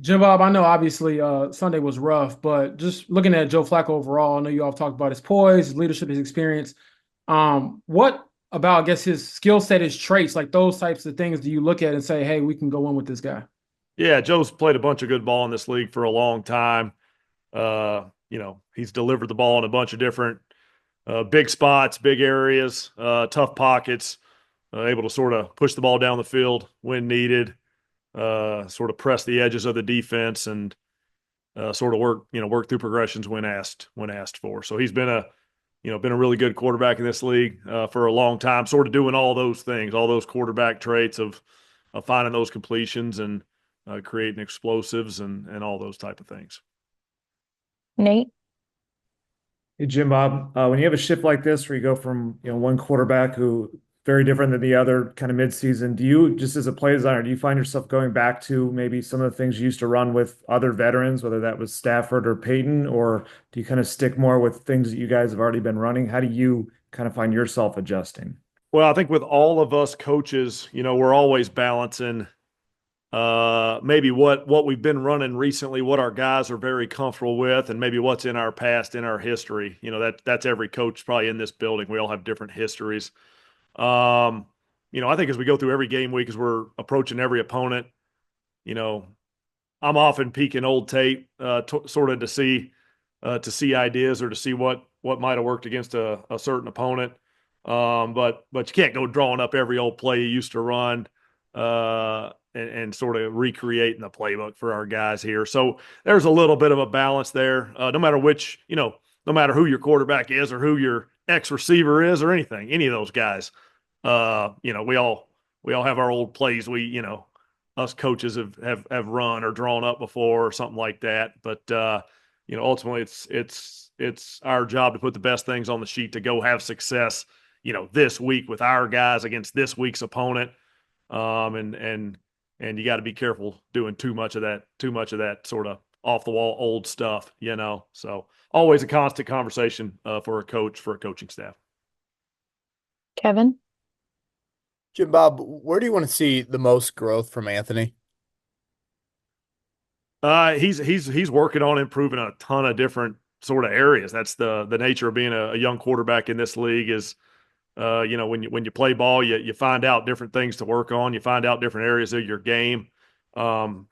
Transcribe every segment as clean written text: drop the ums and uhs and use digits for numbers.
Jim Bob, I know obviously Sunday was rough, but just looking at Joe Flacco overall, I know you all talked about his poise, his leadership, his experience. What about, I guess, his skill set, his traits, like those types of things, do you look at and say, hey, we can go in with this guy? Yeah, Joe's played a bunch of good ball in this league for a long time. He's delivered the ball in a bunch of different big spots, big areas, tough pockets, able to sort of push the ball down the field when needed, sort of press the edges of the defense and sort of work through progressions when asked for. So he's been a really good quarterback in this league for a long time, sort of doing all those things, all those quarterback traits of finding those completions and creating explosives and all those type of things. Nate? Hey, Jim Bob, when you have a shift like this where you go from, one quarterback who very different than the other kind of midseason, do you just as a play designer, do you find yourself going back to maybe some of the things you used to run with other veterans, whether that was Stafford or Peyton, or do you kind of stick more with things that you guys have already been running? How do you kind of find yourself adjusting? Well, I think with all of us coaches, we're always balancing maybe what we've been running recently, what our guys are very comfortable with, and maybe what's in our past, in our history. That's every coach probably in this building. We all have different histories. I think as we go through every game week, as we're approaching every opponent, you know, I'm often peeking old tape, sort of to see ideas or to see what might have worked against a certain opponent. But you can't go drawing up every old play you used to run and sort of recreating the playbook for our guys here. So there's a little bit of a balance there. No matter who your quarterback is or who your ex receiver is or anything, any of those guys, we all have our old plays. Us coaches have run or drawn up before or something like that. But ultimately it's our job to put the best things on the sheet to go have success, this week with our guys against this week's opponent. And you got to be careful doing too much of that sort of off the wall old stuff. So always a constant conversation for a coach, for a coaching staff. Kevin? Jim Bob, where do you want to see the most growth from Anthony? He's working on improving a ton of different sort of areas. That's the nature of being a young quarterback in this league is, when you play ball, you find out different things to work on. You find out different areas of your game.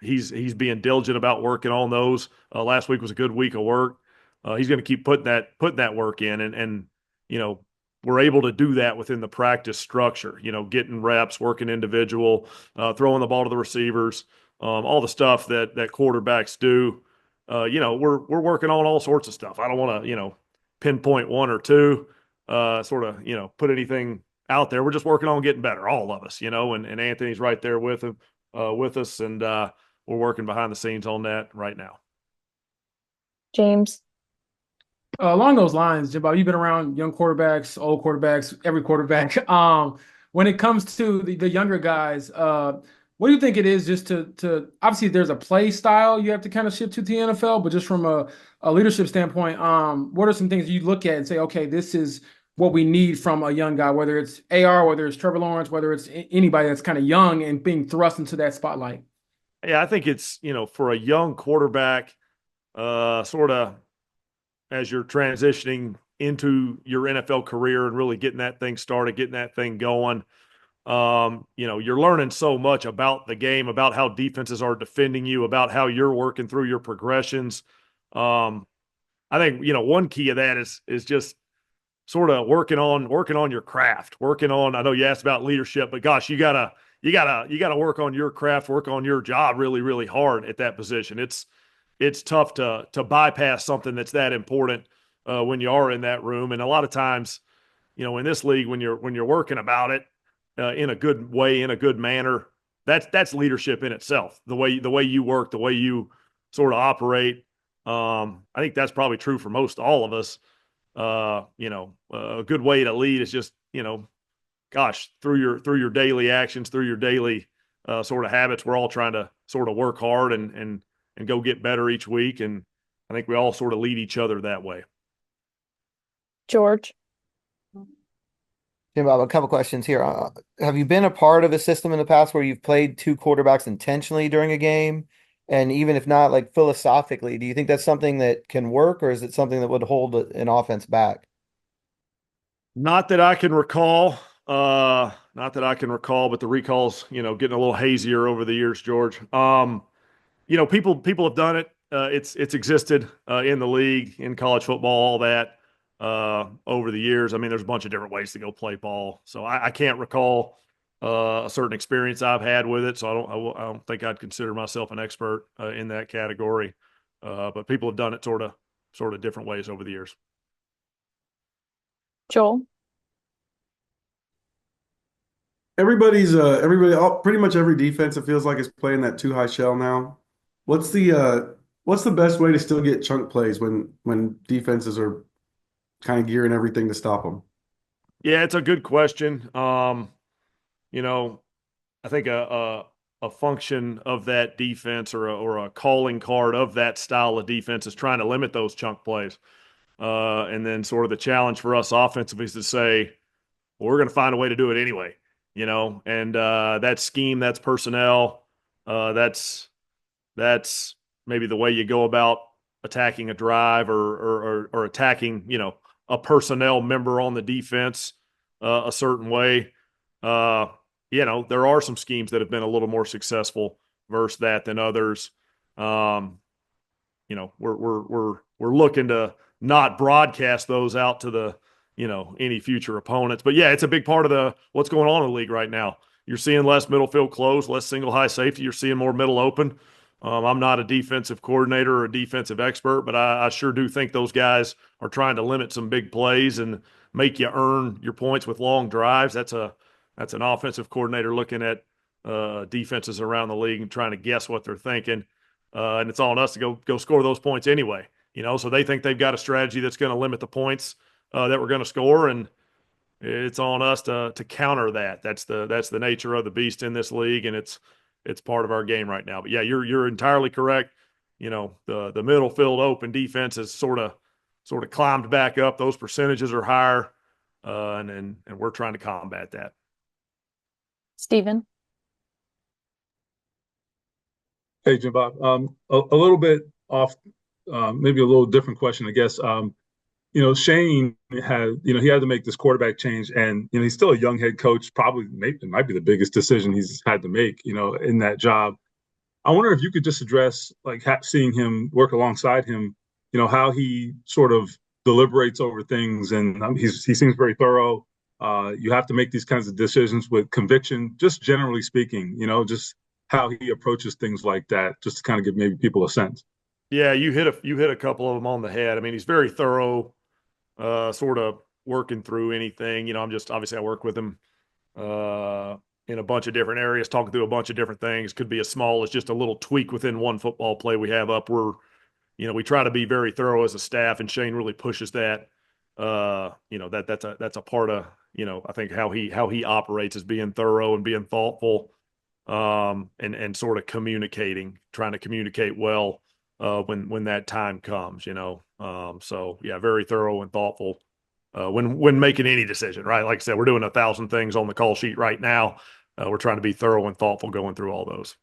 He's being diligent about working on those. Last week was a good week of work. He's going to keep putting that work in, and we're able to do that within the practice structure. Getting reps, working individual, throwing the ball to the receivers, all the stuff that quarterbacks do. We're working on all sorts of stuff. I don't want to pinpoint one or two, sort of put anything out there. We're just working on getting better, all of us. And Anthony's right there with him, with us, and we're working behind the scenes on that right now. James? Along those lines, Jim Bob, you've been around young quarterbacks, old quarterbacks, every quarterback. When it comes to the younger guys, what do you think it is just to obviously there's a play style you have to kind of shift to the NFL, but just from a leadership standpoint, what are some things you look at and say, okay, this is what we need from a young guy, whether it's AR, whether it's Trevor Lawrence, whether it's anybody that's kind of young and being thrust into that spotlight? Yeah, I think it's for a young quarterback, sort of as you're transitioning into your NFL career and really getting that thing started, getting that thing going. You're learning so much about the game, about how defenses are defending you, about how you're working through your progressions. Um, I think one key of that is just sort of working on your craft, working on. I know you asked about leadership, but gosh, you gotta work on your craft, work on your job really, really hard at that position. It's tough to bypass something that's that important when you are in that room. And a lot of times, in this league, when you're working about it in a good way, in a good manner, that's leadership in itself. The way you work, the way you sort of operate. I think that's probably true for most all of us. A good way to lead is just gosh, through your daily actions, through your daily sort of habits. We're all trying to sort of work hard and go get better each week. And I think we all sort of lead each other that way. George? Jim Bob, a couple questions here. Have you been a part of a system in the past where you've played two quarterbacks intentionally during a game? And even if not, like philosophically, do you think that's something that can work, or is it something that would hold an offense back? Not that I can recall. Not that I can recall, but the recalls, getting a little hazier over the years, George. People have done it. It's existed in the league, in college football, all that over the years. I mean, there's a bunch of different ways to go play ball. So I can't recall a certain experience I've had with it. So I don't think I'd consider myself an expert in that category. But people have done it sort of different ways over the years. Joel? Pretty much every defense it feels like is playing that too high shell now. What's the best way to still get chunk plays when defenses are kind of gearing everything to stop them? Yeah, it's a good question. I think a function of that defense or a calling card of that style of defense is trying to limit those chunk plays. And then sort of the challenge for us offensively is to say, well, we're going to find a way to do it anyway, and that scheme, that's personnel, that's maybe the way you go about attacking a drive or attacking, a personnel member on the defense a certain way. There are some schemes that have been a little more successful versus that than others. We're looking to not broadcast those out to the any future opponents. But yeah, it's a big part of what's going on in the league right now. You're seeing less middle field close, less single high safety. You're seeing more middle open. I'm not a defensive coordinator or a defensive expert, but I sure do think those guys are trying to limit some big plays and make you earn your points with long drives. That's an offensive coordinator looking at defenses around the league and trying to guess what they're thinking. And it's on us to go score those points anyway. So they think they've got a strategy that's going to limit the points that we're going to score, and it's on us to counter that. That's the nature of the beast in this league, and it's part of our game right now. But yeah, you're entirely correct. The middle field open defense has sort of climbed back up. Those percentages are higher, and we're trying to combat that. Stephen? Hey, Jim Bob. A little bit off, maybe a little different question, I guess. Shane he had to make this quarterback change, and he's still a young head coach. Probably, maybe it might be the biggest decision he's had to make, in that job. I wonder if you could just address, like, seeing him work alongside him, how he sort of deliberates over things, and he seems very thorough. You have to make these kinds of decisions with conviction, just generally speaking, just how he approaches things like that, just to kind of give maybe people a sense. Yeah, you hit a couple of them on the head. I mean, he's very thorough, sort of working through anything. Obviously I work with him in a bunch of different areas, talking through a bunch of different things. Could be as small as just a little tweak within one football play we have up. We try to be very thorough as a staff, and Shane really pushes that. That's a part of, I think how he operates, is being thorough and being thoughtful, and sort of trying to communicate well when that time comes, So yeah, very thorough and thoughtful when making any decision, right? Like I said, we're doing 1,000 things on the call sheet right now. We're trying to be thorough and thoughtful going through all those.